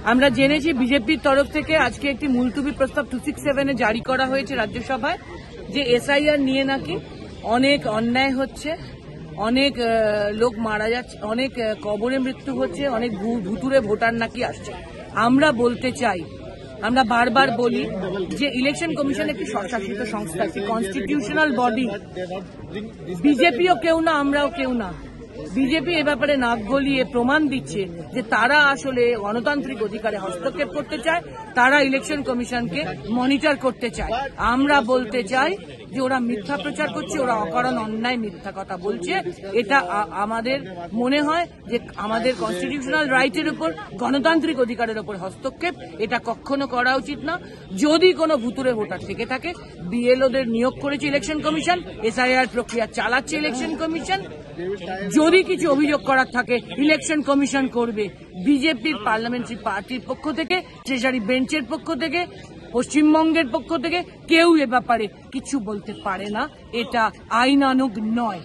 আমরা জেনেছি বিজেপির তরফ থেকে আজকে একটি মুলতুবি প্রস্তাব 267 জারি করা হয়েছে রাজ্যসভায়, যে এসআইআর নিয়ে নাকি অনেক অন্যায় হচ্ছে, অনেক লোক মারা যাচ্ছে, অনেক কবরে মৃত্যু হচ্ছে, অনেক ভুতুরে ভোটার নাকি আসছে। আমরা বলতে চাই, আমরা বারবার বলি যে ইলেকশন কমিশন একটি স্বশাসিত সংস্থা, একটি কনস্টিটিউশনাল বডি। বিজেপিও কেউ না, আমরাও কেউ না। বিজেপি এ ব্যাপারে নাক গলিয়ে প্রমাণ দিচ্ছে যে তারা আসলে গণতান্ত্রিক অধিকারে হস্তক্ষেপ করতে চায়, তারা ইলেকশন কমিশনকে মনিটর করতে চায়। আমরা বলতে চাই যে ওরা মিথ্যা প্রচার করছে, ওরা অকারণ অন্যায় মিথ্যা কথা বলছে। এটা আমাদের মনে হয় যে আমাদের কনস্টিটিউশনাল রাইটের উপর, গণতান্ত্রিক অধিকারের উপর হস্তক্ষেপ, এটা কখনো করা উচিত না। যদি কোনো ভুতুরে ভোটার থেকে থাকে, বিএলওদের নিয়োগ করেছে ইলেকশন কমিশন, এসআইআর প্রক্রিয়া চালাচ্ছে ইলেকশন কমিশন। যদি কিছু অভিযোগ করার থাকে ইলেকশন কমিশন করবে। বিজেপির পার্লামেন্টারি পার্টির পক্ষ থেকে, ট্রেজারি বেঞ্চের পক্ষ থেকে, পশ্চিমবঙ্গের পক্ষ থেকে কেউ এ ব্যাপারে কিছু বলতে পারে না। এটা আইনানুগ নয়।